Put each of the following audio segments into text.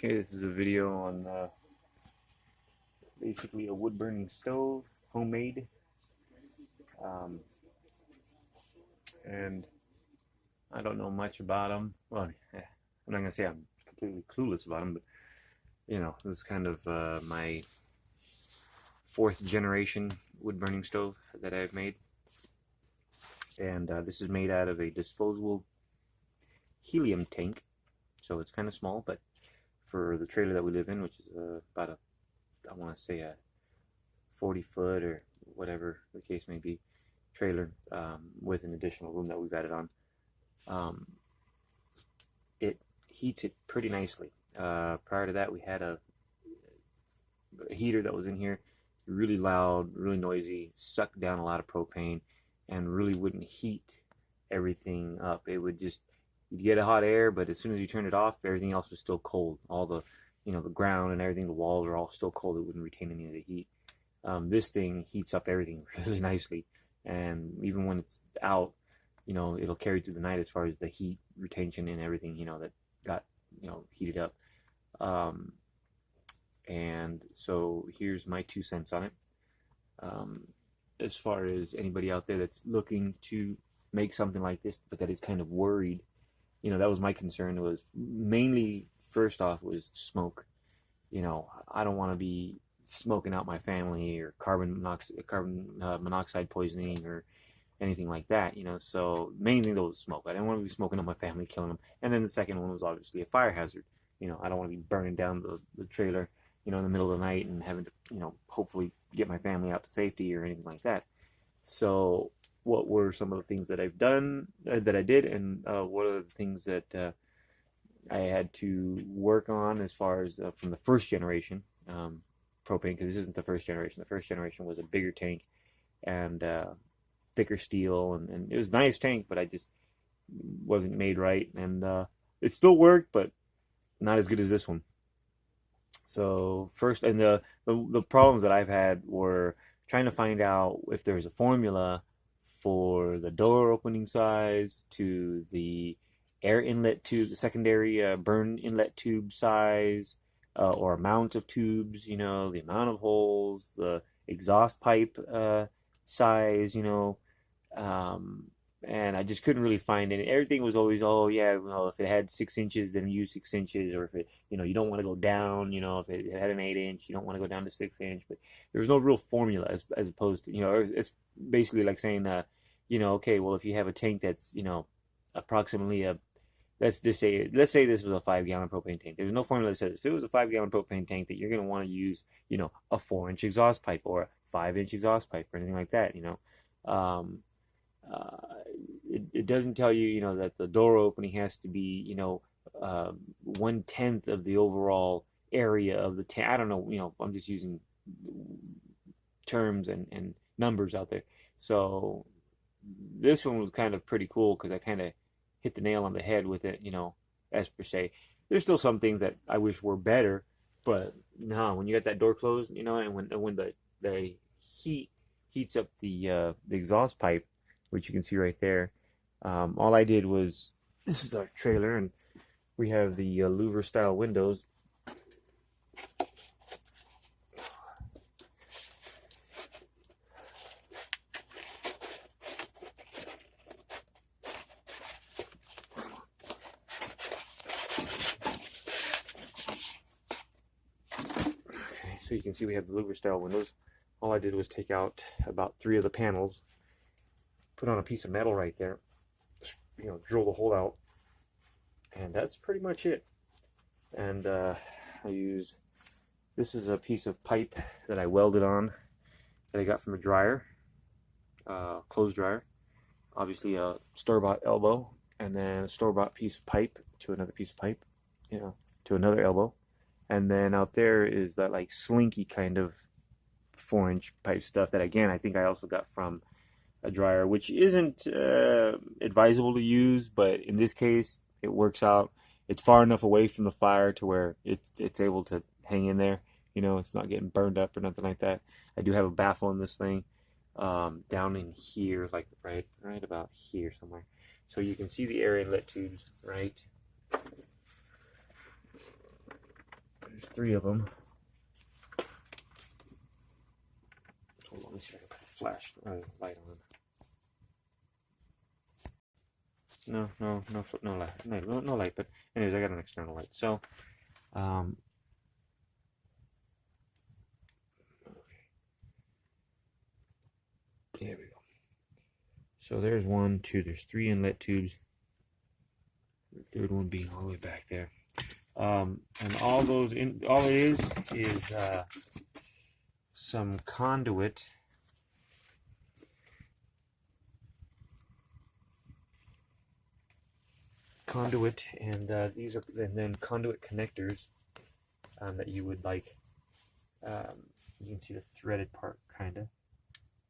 Okay, this is a video on basically a wood burning stove, homemade, um, and I don't know much about them. Well, I'm not gonna say I'm completely clueless about them, but this is kind of my fourth generation wood burning stove that I've made, and this is made out of a disposable helium tank, so it's kind of small, but for the trailer that we live in, which is about I want to say a 40-foot or whatever the case may be, trailer with an additional room that we've added on. It heats it pretty nicely. Prior to that, we had a heater that was in here, really loud, really noisy, sucked down a lot of propane, and really wouldn't heat everything up. It would just, you'd get a hot air, but as soon as you turn it off, everything else was still cold. All the, the ground and everything, the walls are all still cold. It wouldn't retain any of the heat. This thing heats up everything really nicely, and even when it's out, it'll carry through the night as far as the heat retention and everything, that got, heated up. And so here's my 2 cents on it. As far as anybody out there that's looking to make something like this, but that is kind of worried, that was my concern. Was mainly, first off, was smoke. I don't want to be smoking out my family, or carbon monoxide poisoning, or anything like that. So main thing though was smoke. I didn't want to be smoking out my family, killing them. And then the second one was obviously a fire hazard. I don't want to be burning down the trailer, in the middle of the night and having to, hopefully get my family out to safety or anything like that. So what were some of the things that I've done, that I did, and what are the things that I had to work on as far as from the first generation propane, because this isn't the first generation. The first generation was a bigger tank and thicker steel, and it was a nice tank, but I just wasn't made right, and it still worked, but not as good as this one. So first, and the problems that I've had were trying to find out if there's a formula for the door opening size, to the air inlet tube, the secondary burn inlet tube size, or amount of tubes, the amount of holes, the exhaust pipe size, and I just couldn't really find it. Everything was always, oh yeah, if it had 6 inches, then use 6 inches, or if it, you don't want to go down, if it had an 8 inch, you don't want to go down to 6 inch. But there was no real formula, as opposed to, it's basically like saying, okay, well, if you have a tank that's, approximately let's say this was a 5-gallon propane tank. There's no formula that says if it was a 5-gallon propane tank that you're going to want to use, a 4-inch exhaust pipe or a 5-inch exhaust pipe or anything like that, it doesn't tell you, that the door opening has to be, 1/10 of the overall area of the tank. I don't know, I'm just using terms and numbers out there. So this one was kind of pretty cool because I kind of hit the nail on the head with it, as per se. There's still some things that I wish were better, but no, when you got that door closed, and when the heats up the exhaust pipe, which you can see right there. All I did was, this is our trailer, and we have the louver style windows. Okay, so you can see we have the louver style windows. All I did was take out about 3 of the panels, put on a piece of metal right there, drill the hole out, and that's pretty much it. And I use, this is a piece of pipe that I welded on, that I got from a dryer, clothes dryer. Obviously a store-bought elbow, and then a store-bought piece of pipe to another piece of pipe, to another elbow. And then out there is that like slinky kind of 4-inch pipe stuff that, again, I think I also got from a dryer, which isn't advisable to use, but in this case it works out. It's far enough away from the fire to where it's able to hang in there. It's not getting burned up or nothing like that. I do have a baffle in this thing, down in here, like right about here somewhere. So you can see the air inlet tubes, right? 3 of them. Hold on, let me see if I can put the flash light on. No light. But anyways, I got an external light. So, okay. There we go. So there's 1, 2. There's 3 inlet tubes. The third one being all the way back there. And all it is some conduit. And these are then conduit connectors that you would like. You can see the threaded part, kinda,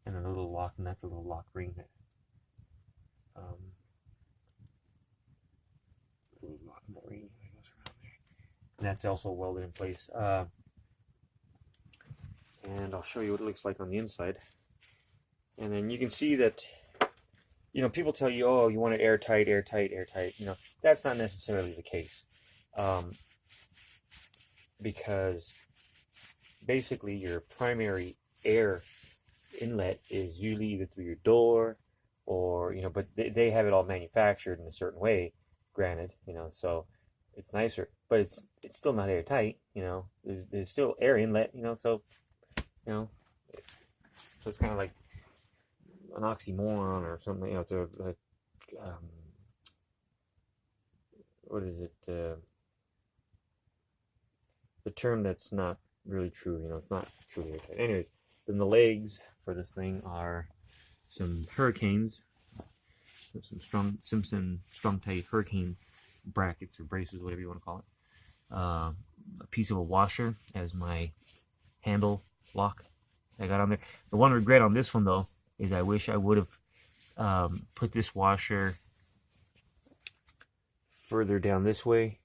and then the little lock nut, the little lock ring there. The little lock nut ring that goes around there. And that's also welded in place. And I'll show you what it looks like on the inside. And then you can see that, you know, people tell you, oh, you want it airtight. You know, that's not necessarily the case. Because basically your primary air inlet is usually either through your door or, you know, but they have it all manufactured in a certain way, granted, you know, so it's nicer, but it's still not airtight, you know, there's still air inlet, you know, so, you know, so it's kind of like an oxymoron or something, you know, it's what is it, the term that's not really true, you know, it's not truly airtight. Anyways, then the legs for this thing are some Hurricanes, some Simpson strong tight Hurricane brackets or braces, whatever you want to call it. A piece of a washer as my handle lock I got on there. The one regret on this one though is I wish I would have put this washer further down this way,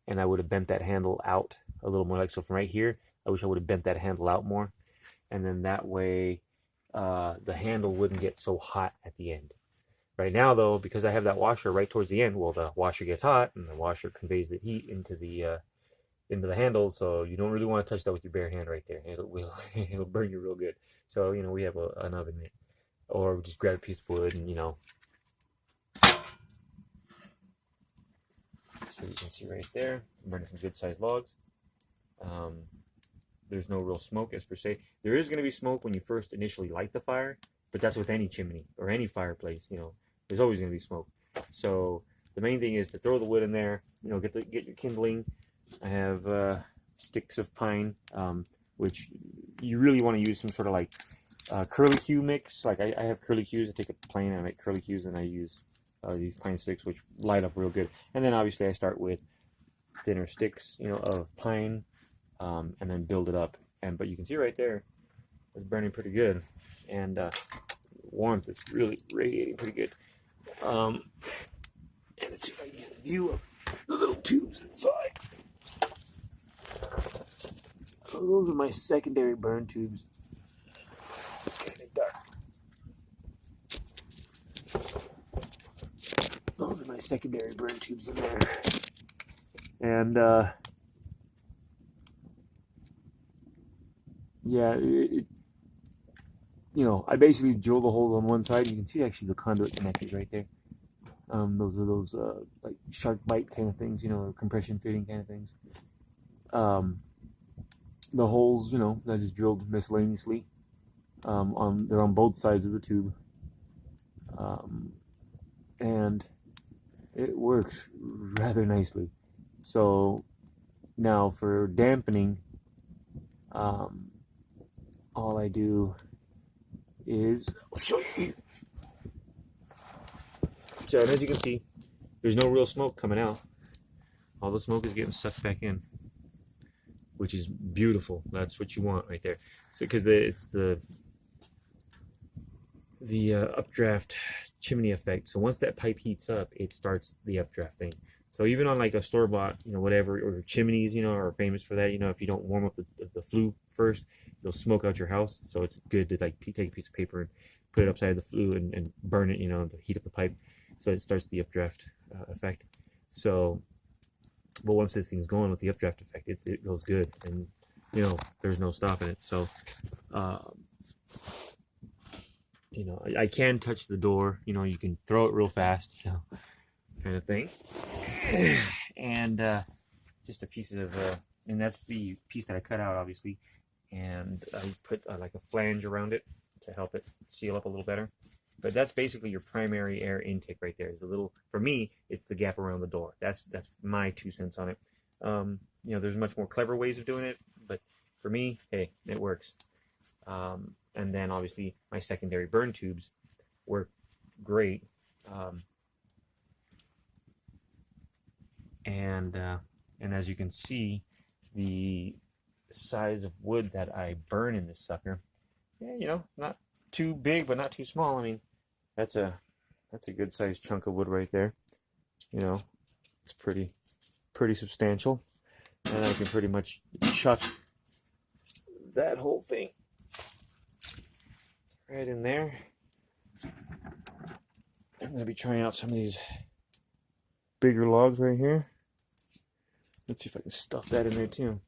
and I would have bent that handle out a little more. Like so, from right here, I wish I would have bent that handle out more, and then that way the handle wouldn't get so hot at the end. Right now, though, because I have that washer right towards the end, well, the washer gets hot, and the washer conveys the heat into the handle. So you don't really want to touch that with your bare hand right there. It'll burn you real good. So you know we have an oven there, or just grab a piece of wood and you know. So you can see right there, I'm burning some good sized logs. There's no real smoke as per se. There is going to be smoke when you first initially light the fire, but that's with any chimney or any fireplace. You know, there's always going to be smoke. So the main thing is to throw the wood in there. You know, get your kindling. I have sticks of pine, which you really want to use some sort of like curlicue mix. Like I have curlicues. I take a plane and I make curlicues, and I use these pine sticks, which light up real good. And then obviously I start with thinner sticks, you know, of pine, and then build it up. But you can see right there, it's burning pretty good, and warmth is really radiating pretty good. And let's see if I can get a view of the little tubes inside. So those are my secondary burn tubes. Kind of dark. Those are my secondary burn tubes in there. And yeah, you know, I basically drill the holes on one side. You can see actually the conduit connectors right there. Those are those like shark bite kind of things, you know, compression fitting kind of things. The holes, you know, I just drilled miscellaneously. They're on both sides of the tube, and it works rather nicely. So now for dampening, all I do is, I'll show you here. So as you can see, there's no real smoke coming out. All the smoke is getting sucked back in, which is beautiful. That's what you want right there. So because it's the updraft chimney effect. So once that pipe heats up, it starts the updraft thing. So even on like a store-bought, you know, whatever, or chimneys, you know, are famous for that. You know, if you don't warm up the flue first, it'll smoke out your house. So it's good to like take a piece of paper and put it upside the flue and burn it, you know, to heat up the pipe. So it starts the updraft effect. So But once this thing's going with the updraft effect, it goes good, and you know there's no stopping it. So you know, I can touch the door. You know, you can throw it real fast, you know, kind of thing. And just a piece of, and that's the piece that I cut out, obviously. And I put like a flange around it to help it seal up a little better. But that's basically your primary air intake right there. Is a little, for me, it's the gap around the door. That's my 2 cents on it. You know, there's much more clever ways of doing it, but for me, hey, it works. And then obviously my secondary burn tubes work great. And as you can see, the size of wood that I burn in this sucker, yeah, you know, not too big, but not too small. I mean, that's a good sized chunk of wood right there. You know, it's pretty substantial, and I can pretty much chuck that whole thing right in there. I'm going to be trying out some of these bigger logs right here. Let's see if I can stuff that in there too.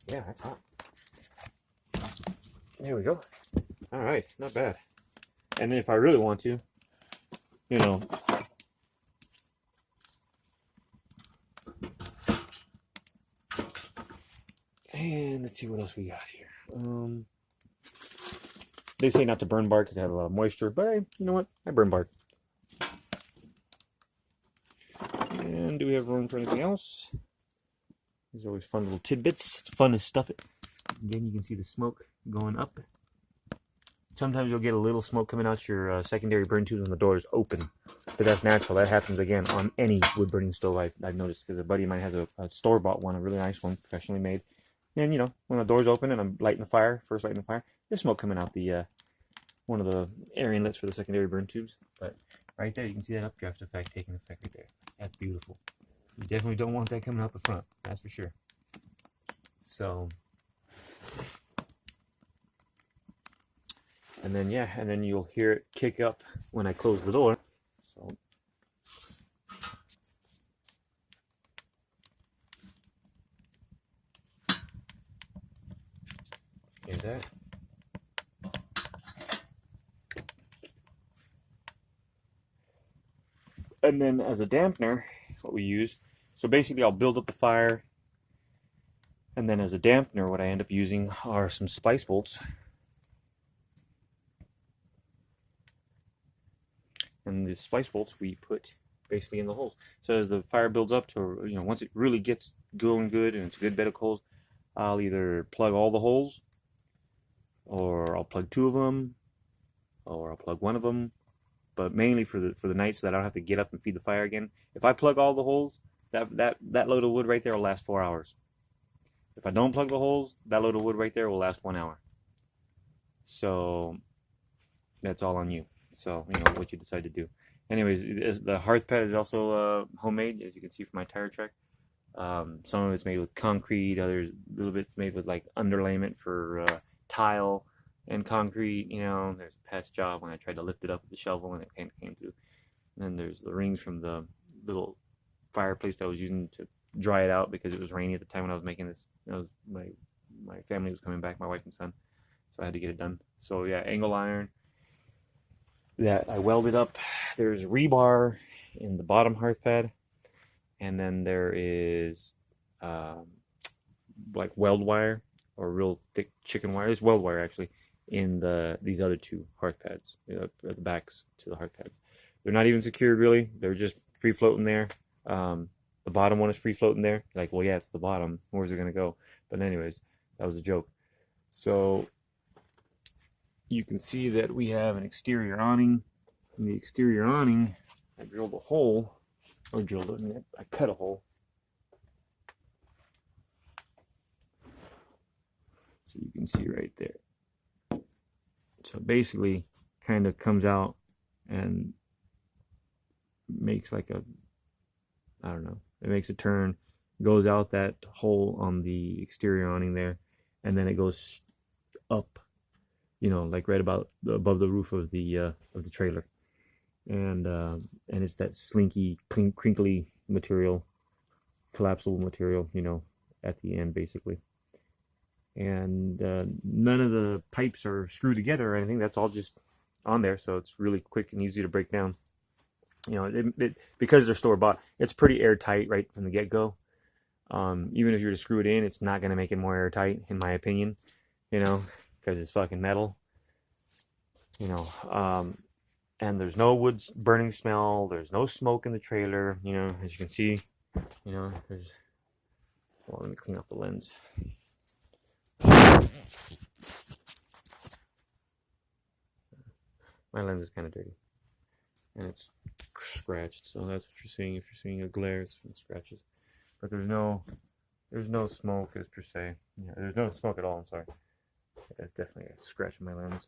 Yeah, that's hot. There we go. All right, not bad. And then if I really want to, you know, and let's see what else we got here. They say not to burn bark because it has a lot of moisture, but hey, you know what? I burn bark. And do we have room for anything else? There's always fun little tidbits. It's fun to stuff it. Again, you can see the smoke going up. Sometimes you'll get a little smoke coming out your secondary burn tube when the door is open. But that's natural. That happens, again, on any wood burning stove I've noticed, because a buddy of mine has a store-bought one, a really nice one, professionally made. And, you know, when the door's open and I'm lighting the fire, first lighting the fire, there's smoke coming out the one of the air inlets for the secondary burn tubes. But right there, you can see that updraft effect taking effect right there. That's beautiful. You definitely don't want that coming out the front, that's for sure. So, and then yeah, and then you'll hear it kick up when I close the door. So, hear that. And then as a dampener, what we use, so basically I'll build up the fire, and then as a dampener, what I end up using are some splice bolts. And the splice bolts we put basically in the holes. So as the fire builds up to, you know, once it really gets going good and it's a good bed of coals, I'll either plug all the holes, or I'll plug 2 of them, or I'll plug 1 of them. But mainly for the night, so that I don't have to get up and feed the fire again. If I plug all the holes, that load of wood right there will last 4 hours. If I don't plug the holes, that load of wood right there will last 1 hour. So that's all on you. So, you know, what you decide to do. Anyways, the hearth pad is also homemade, as you can see from my tire track. Some of it's made with concrete, others a little bit's made with like underlayment for tile and concrete. You know, there's a past job when I tried to lift it up with the shovel and it came through. And then there's the rings from the little fireplace that I was using to dry it out because it was rainy at the time when I was making this. You know, my family was coming back, my wife and son, so I had to get it done. So yeah, angle iron that I welded up. There's rebar in the bottom hearth pad, and then there is like weld wire, or real thick chicken wire. It's weld wire actually in these other 2 hearth pads, at the backs to the hearth pads. They're not even secured really. They're just free floating there. The bottom one is free floating there. Like, well, yeah, it's the bottom. Where's it gonna go? But anyways, that was a joke. So you can see that we have an exterior awning. In the exterior awning, I drilled a hole, or I cut a hole. So you can see right there. So basically, kind of comes out and makes like a, I don't know, it makes a turn, goes out that hole on the exterior awning there, and then it goes up you know, like right about above the roof of the trailer, and it's that slinky, crinkly material, collapsible material, you know, at the end basically. And none of the pipes are screwed together or anything. That's all just on there, so it's really quick and easy to break down. You know, because they're store bought, it's pretty airtight right from the get go. Even if you were to screw it in, it's not going to make it more airtight, in my opinion. You know, because it's fucking metal. You know, and there's no wood burning smell. There's no smoke in the trailer. You know, as you can see, you know, there's. Well, let me clean up the lens. My lens is kind of dirty, and it's scratched. So that's what you're seeing. If you're seeing a glare, it's from scratches. But there's no smoke as per se. Yeah, there's no smoke at all. I'm sorry. That's definitely a scratch in my lens.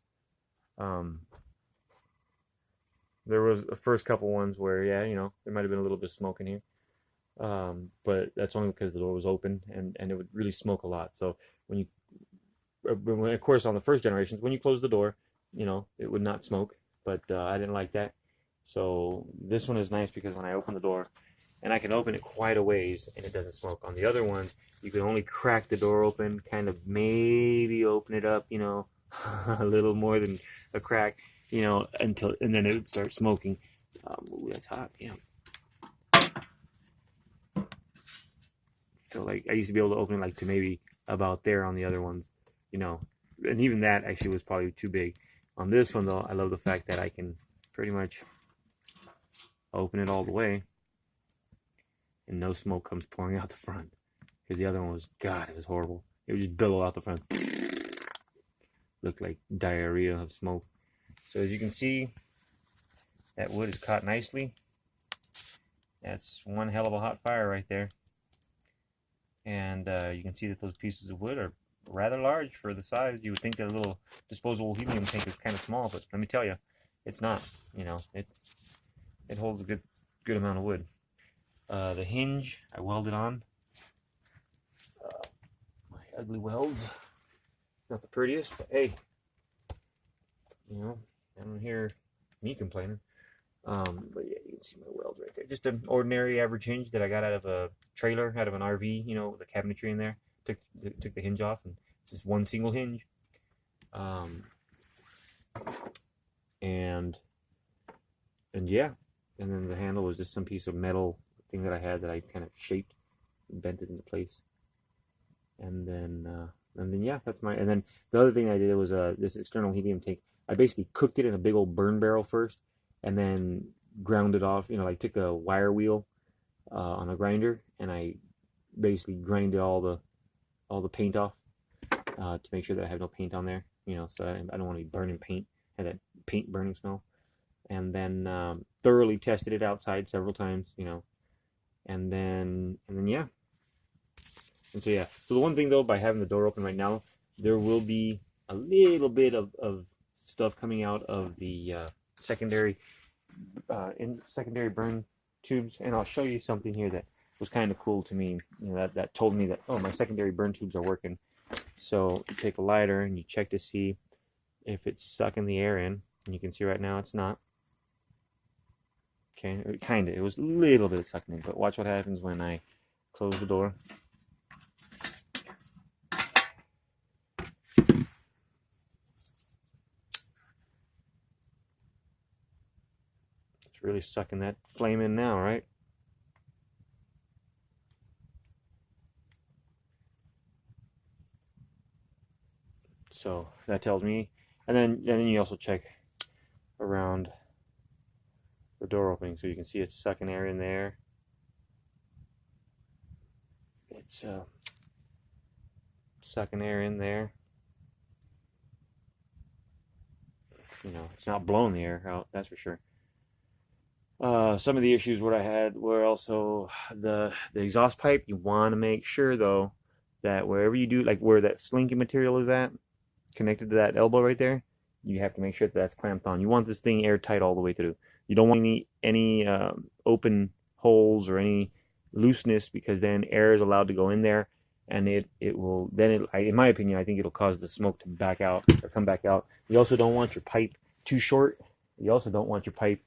There was the first couple ones where, yeah, you know, there might have been a little bit of smoke in here. But that's only because the door was open, and it would really smoke a lot. So when you, of course, on the first generations, when you close the door, you know, it would not smoke. But I didn't like that. So this one is nice because when I open the door, and I can open it quite a ways, and it doesn't smoke. On the other ones, you can only crack the door open, kind of maybe open it up, you know, a little more than a crack, you know, and then it would start smoking. Ooh, that's hot, yeah. So like I used to be able to open it like to maybe about there on the other ones, you know, and even that actually was probably too big. On this one though, I love the fact that I can pretty much open it all the way, and no smoke comes pouring out the front. Because the other one was, God, it was horrible. It would just billow out the front. Looked like diarrhea of smoke. So as you can see, that wood is caught nicely. That's one hell of a hot fire right there. And you can see that those pieces of wood are rather large for the size. You would think that a little disposable helium tank is kind of small, but let me tell you, it's not. You know, it holds a good amount of wood. The hinge I welded on. My ugly welds, not the prettiest, but hey, you know, I don't hear me complaining. But yeah, you can see my weld right there. Just an ordinary average hinge that I got out of a trailer, out of an RV, you know, with the cabinetry in there. Took the hinge off, and it's just one single hinge. And yeah, and then the handle was just some piece of metal thing that I had that I kind of shaped, and bent it into place. And then yeah, that's my. And then the other thing I did was this external helium tank. I basically cooked it in a big old burn barrel first, and then ground it off. You know, like took a wire wheel on a grinder, and I basically grinded all the paint off to make sure that I have no paint on there. You know, so I don't want to be burning paint, had that paint burning smell. And then thoroughly tested it outside several times. You know, and then yeah. And so yeah, so the one thing though, by having the door open right now, there will be a little bit of stuff coming out of the secondary burn tubes, and I'll show you something here that was kind of cool to me. You know, that told me that, oh, my secondary burn tubes are working. So you take a lighter and you check to see if it's sucking the air in, and you can see right now it's not. Okay, it was a little bit sucking in, but watch what happens when I close the door. It's really sucking that flame in now, right? So that tells me, and then you also check around the door opening, so you can see it's sucking air in there. It's sucking air in there. You know, it's not blowing the air out, that's for sure. Some of the issues what I had were also the exhaust pipe. You want to make sure though that wherever you do, like where that slinky material is at, connected to that elbow right there, you have to make sure that that's clamped on. You want this thing airtight all the way through. You don't want any open holes or any looseness, because then air is allowed to go in there, and it will then in my opinion, I think it'll cause the smoke to back out or come back out. You also don't want your pipe too short. You also don't want your pipe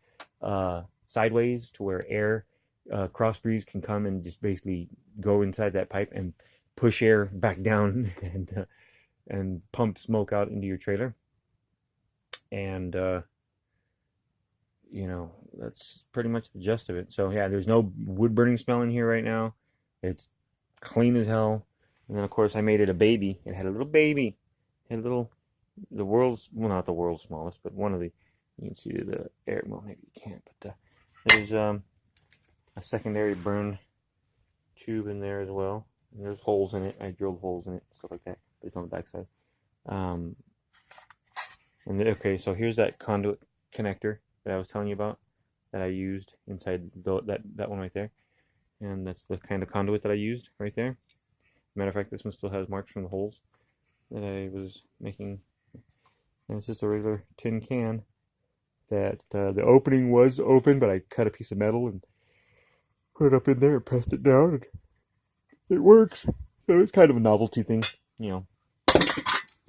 sideways to where air cross breeze can come and just basically go inside that pipe and push air back down and pump smoke out into your trailer. And you know, that's pretty much the gist of it. So yeah, there's no wood burning smell in here right now. It's clean as hell. And then of course I made it a baby. It had a little baby. It had a little, the world's, well, not the world's smallest, but one of the, you can see the air, well maybe you can't, but there's a secondary burn tube in there as well. And there's holes in it. I drilled holes in it, stuff like that, but it's on the backside. And then, okay, so here's that conduit connector that I was telling you about that I used inside that one right there. And that's the kind of conduit that I used right there. Matter of fact, this one still has marks from the holes that I was making. And it's just a regular tin can that the opening was open, but I cut a piece of metal and put it up in there and pressed it down, and it works. So it's kind of a novelty thing, you know.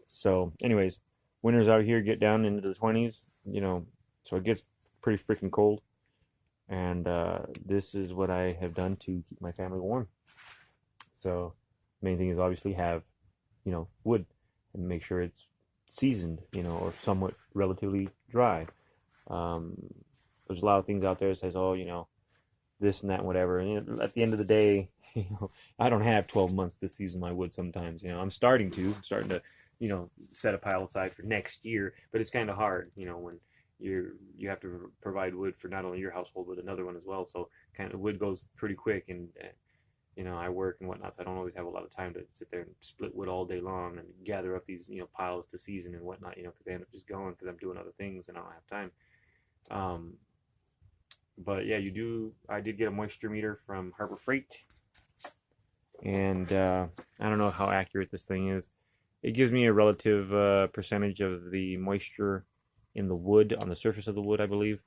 So anyways, winters out here get down into the 20s, you know, so it gets pretty freaking cold. And this is what I have done to keep my family warm. So main thing is obviously have, you know, wood and make sure it's seasoned, you know, or somewhat relatively dry. There's a lot of things out there that says, oh, you know, this and that and whatever. And you know, at the end of the day, you know, I don't have 12 months to season my wood sometimes. You know, I'm starting to, you know, set a pile aside for next year, but it's kind of hard, you know, when you have to provide wood for not only your household but another one as well. So kind of wood goes pretty quick, and you know, I work and whatnot, so I don't always have a lot of time to sit there and split wood all day long and gather up these, you know, piles to season and whatnot, you know, because they end up just going because I'm doing other things and I don't have time. But yeah, I did get a moisture meter from Harbor Freight, and I don't know how accurate this thing is. It gives me a relative percentage of the moisture in the wood, on the surface of the wood, I believe.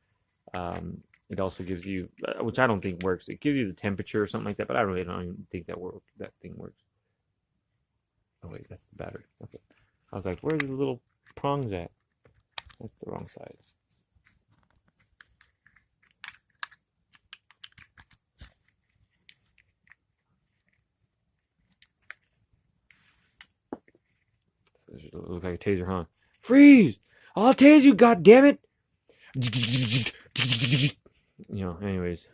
It also gives you, which I don't think works, it gives you the temperature or something like that, but I really don't even think that thing works. Oh wait, that's the battery. Okay. I was like, where's the little prongs at? That's the wrong side. So it looks like a taser, huh? Freeze! I'll tase you, goddammit! You know, anyways,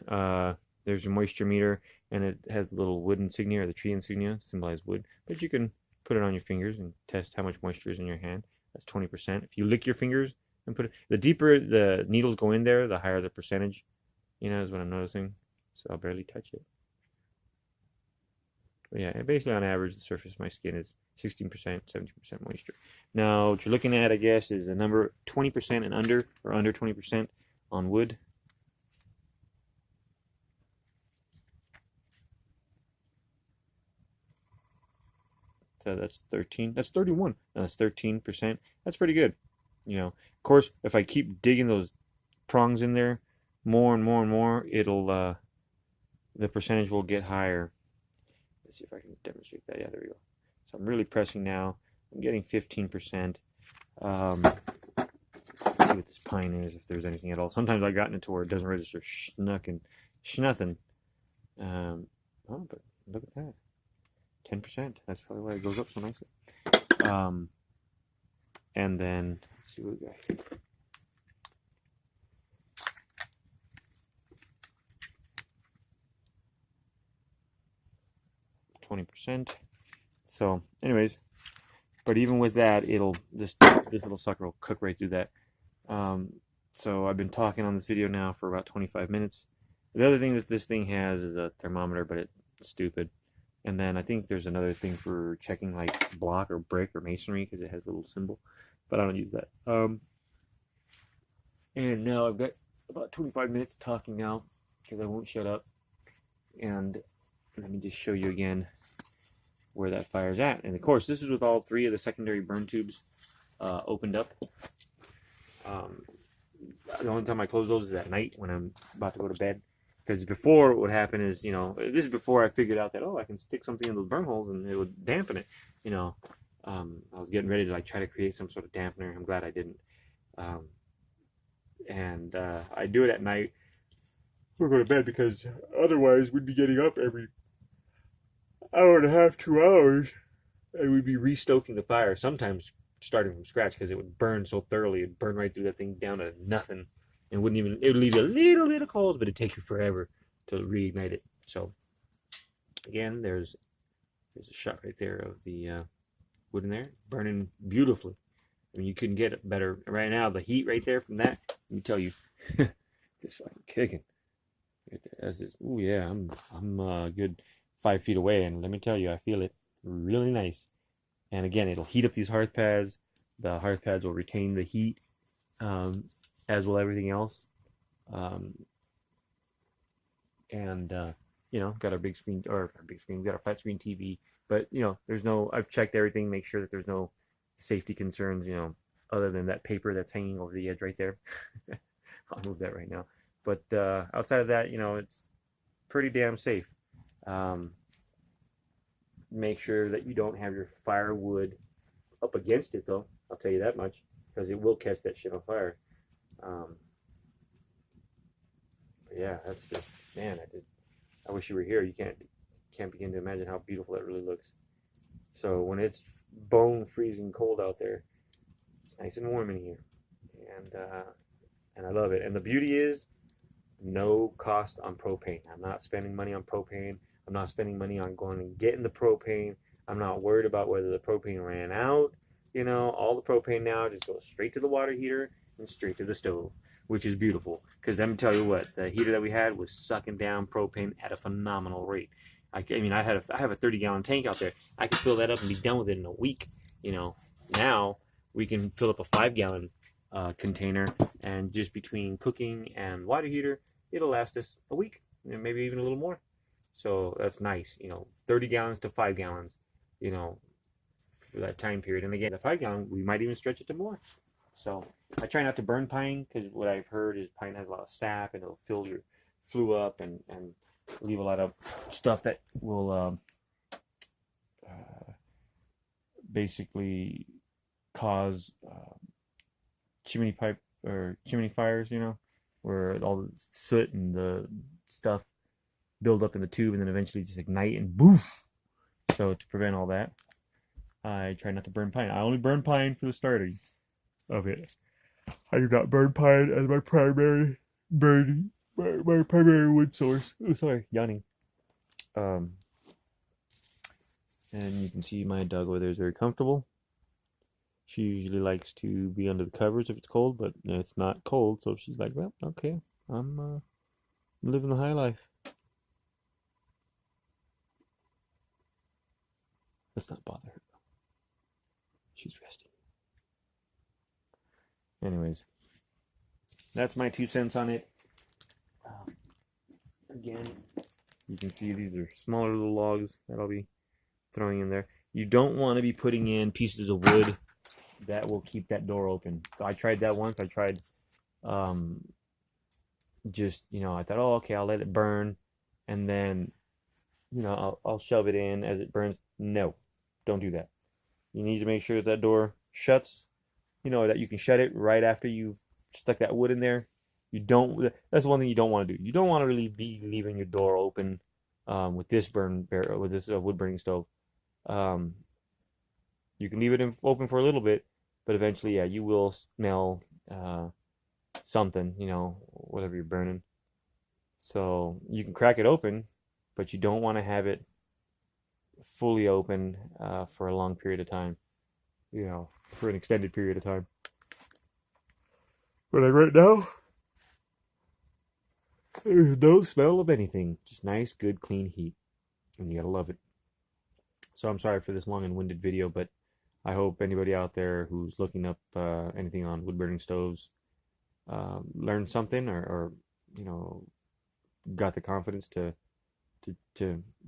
there's your moisture meter, and it has the little wood insignia, or the tree insignia, symbolized wood, but you can put it on your fingers and test how much moisture is in your hand. That's 20%. If you lick your fingers and put it, the deeper the needles go in there, the higher the percentage, you know, is what I'm noticing. So I'll barely touch it. But yeah, basically on average, the surface of my skin is 16%, 17% moisture. Now, what you're looking at, I guess, is a number 20% and under, or under 20% on wood. So that's 13. That's 31. No, that's 13%. That's pretty good. You know, of course, if I keep digging those prongs in there more and more and more, it'll the percentage will get higher. Let's see if I can demonstrate that. Yeah, there we go. So I'm really pressing now. I'm getting 15%. Let's see what this pine is, if there's anything at all. Sometimes I've gotten it to where it doesn't register schnothing. Oh, but look at that. 10%. That's probably why it goes up so nicely. And then, let's see what we got here. 20%. So, anyways, but even with that, this little sucker will cook right through that. So I've been talking on this video now for about 25 minutes. The other thing that this thing has is a thermometer, but it's stupid. And then I think there's another thing for checking like block or brick or masonry, because it has a little symbol, but I don't use that. And now I've got about 25 minutes talking now, because I won't shut up. And let me just show you again where that fire's at. And of course, this is with all three of the secondary burn tubes opened up. The only time I close those is at night when I'm about to go to bed. Because before, what would happen is, this is before I figured out that, oh, I can stick something in those burn holes and it would dampen it. You know, I was getting ready to like try to create some sort of dampener. I'm glad I didn't. Um, and I do it at night before I go to bed because otherwise we'd be getting up every hour and a half, 2 hours, and we'd be restoking the fire. Sometimes starting from scratch because it would burn so thoroughly, it'd burn right through that thing down to nothing. And wouldn't even, it would leave you a little bit of coals, but it'd take you forever to reignite it. So again, there's a shot right there of the wood in there burning beautifully. I mean, you couldn't get it better. Right now, the heat right there from that, let me tell you, it's fucking kicking. Right there. Oh yeah, I'm a good 5 feet away, and let me tell you, I feel it really nice. And again, it'll heat up these hearth pads. The hearth pads will retain the heat, as will everything else. And got our big screen, we got our flat screen TV. But I've checked everything, make sure that there's no safety concerns, other than that paper that's hanging over the edge right there. I'll move that right now. But outside of that, it's pretty damn safe. Make sure that you don't have your firewood up against it, though. I'll tell you that much, because it will catch that shit on fire. Yeah, that's just, man. I wish you were here. You can't begin to imagine how beautiful that really looks. So when it's bone freezing cold out there, it's nice and warm in here, and I love it. And the beauty is, no cost on propane. I'm not spending money on propane. I'm not spending money on going and getting the propane. I'm not worried about whether the propane ran out. All the propane now just goes straight to the water heater and straight to the stove, which is beautiful. Because let me tell you what, the heater that we had was sucking down propane at a phenomenal rate. I have a 30-gallon tank out there. I could fill that up and be done with it in a week. Now we can fill up a 5-gallon container, and just between cooking and water heater, it'll last us a week, maybe even a little more. So that's nice, 30 gallons to 5 gallons, for that time period. And again, the 5-gallon, we might even stretch it to more. So I try not to burn pine, because what I've heard is pine has a lot of sap, and it'll fill your flue up and leave a lot of stuff that will basically cause chimney fires, where all the soot and the stuff build up in the tube and then eventually just ignite and boof. So to prevent all that, I try not to burn pine. I only burn pine for the starting of it. I do not burn pine as my primary my primary wood source. Oh, sorry, yawning. And you can see my dog over there is very comfortable. She usually likes to be under the covers if it's cold, but it's not cold, so she's like, well, okay, I'm living the high life. Let's not bother her. She's resting. Anyways, that's my 2 cents on it. Again, you can see these are smaller little logs that I'll be throwing in there. You don't want to be putting in pieces of wood that will keep that door open. So I tried that once. I tried just, I thought, oh, okay, I'll let it burn, and then, I'll shove it in as it burns. No, don't do that. You need to make sure that door shuts, that you can shut it right after you've stuck that wood in there. That's one thing you don't want to do. You don't want to really be leaving your door open with this wood burning stove. You can leave it open for a little bit, but eventually, yeah, you will smell something, whatever you're burning. So you can crack it open, but you don't want to have it fully open for a long period of time, for an extended period of time. But like right now, there's no smell of anything. Just nice, good, clean heat. And you gotta love it. So I'm sorry for this long and winded video, but I hope anybody out there who's looking up anything on wood burning stoves learned something, or got the confidence to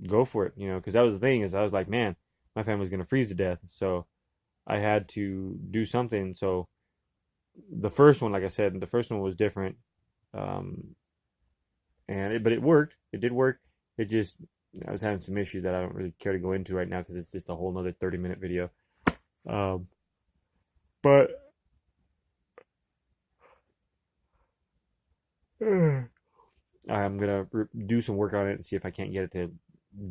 go for it. Because that was the thing, is I was like, man, my family's gonna freeze to death. So I had to do something. So the first one, like I said, the first one was different. but it worked. It did work. It just I was having some issues that I don't really care to go into right now because it's just a whole nother 30-minute video. Um, but I'm gonna do some work on it and see if I can't get it to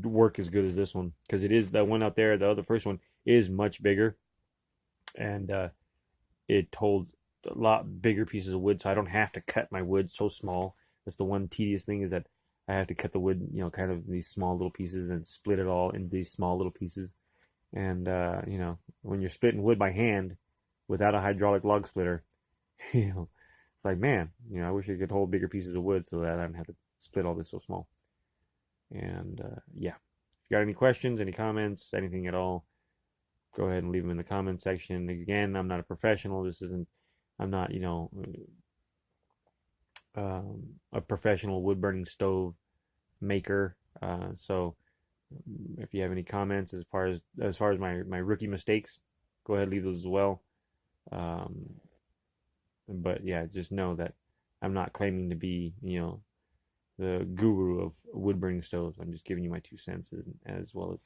work as good as this one because it is the one out there. The other first one is much bigger and it holds a lot bigger pieces of wood, so I don't have to cut my wood so small. That's the one tedious thing is that I have to cut the wood, kind of these small little pieces and split it all into these small little pieces. And when you're splitting wood by hand without a hydraulic log splitter, it's like, man, I wish I could hold bigger pieces of wood so that I don't have to split all this so small. And yeah, if you got any questions, any comments, anything at all, go ahead and leave them in the comment section. Again, I'm not a professional. I'm not, a professional wood burning stove maker. So if you have any comments as far as my rookie mistakes, go ahead and leave those as well. But yeah, just know that I'm not claiming to be, the guru of wood burning stoves. I'm just giving you my 2 cents, as well as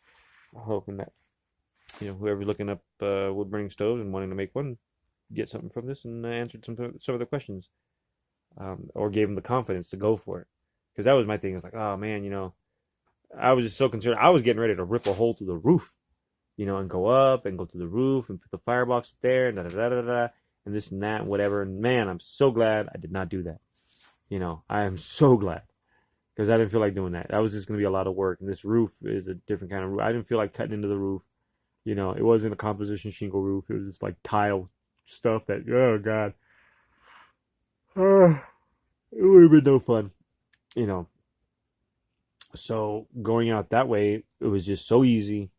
hoping that whoever's looking up wood burning stoves and wanting to make one get something from this and answered some of the questions, or gave them the confidence to go for it. Because that was my thing. It's like, oh man, I was just so concerned. I was getting ready to rip a hole through the roof, and go up and go to the roof and put the firebox up there and da da da da da and this and that and whatever. And man, I'm so glad I did not do that. I am so glad because I didn't feel like doing that. That was just going to be a lot of work. And this roof is a different kind of roof. I didn't feel like cutting into the roof. It wasn't a composition shingle roof. It was just like tile stuff that, oh God. It would have been no fun, you know. So going out that way, it was just so easy.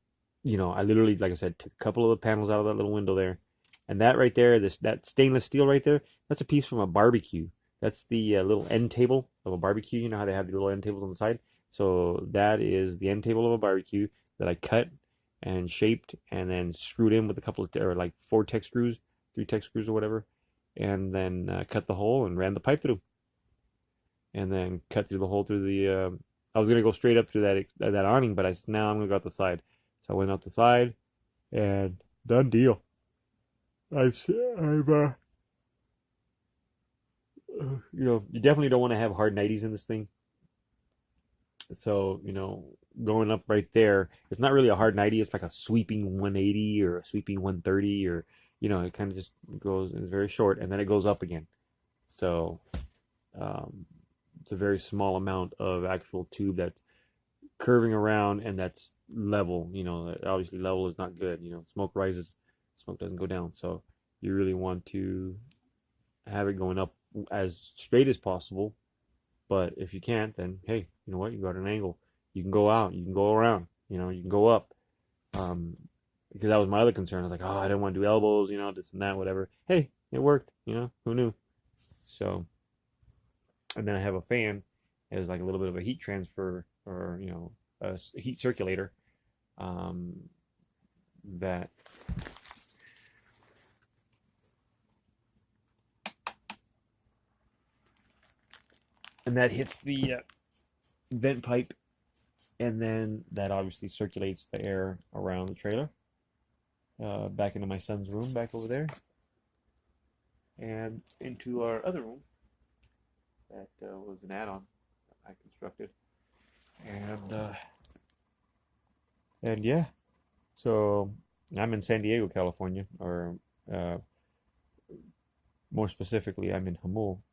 I literally, like I said, took a couple of the panels out of that little window there. And that right there, that stainless steel right there, that's a piece from a barbecue. That's the little end table of a barbecue. You know how they have the little end tables on the side? So that is the end table of a barbecue that I cut and shaped and then screwed in with a couple of, or like 4 Tech screws, 3 Tech screws or whatever. And then cut the hole and ran the pipe through. And then cut through the hole through the, I was going to go straight up through that awning, but now I'm going to go out the side. So I went out the side and done deal. You definitely don't want to have hard 90s in this thing. So, going up right there, it's not really a hard 90. It's like a sweeping 180 or a sweeping 130 or, it kind of just goes, it's very short and then it goes up again. So, it's a very small amount of actual tube that's curving around and that's level. Obviously level is not good. Smoke rises, smoke doesn't go down. So you really want to have it going up as straight as possible. But if you can't, then hey, you know what? You got an angle. You can go out. You can go around. You can go up. Because that was my other concern. I was like, oh, I didn't want to do elbows. This and that, whatever. Hey, it worked. Who knew? So, and then I have a fan. It was like a little bit of a heat transfer, or a heat circulator. That and that hits the vent pipe, and then that obviously circulates the air around the trailer, back into my son's room back over there, and into our other room that was an add-on I constructed, and yeah, so I'm in San Diego, California, or more specifically, I'm in Jamul,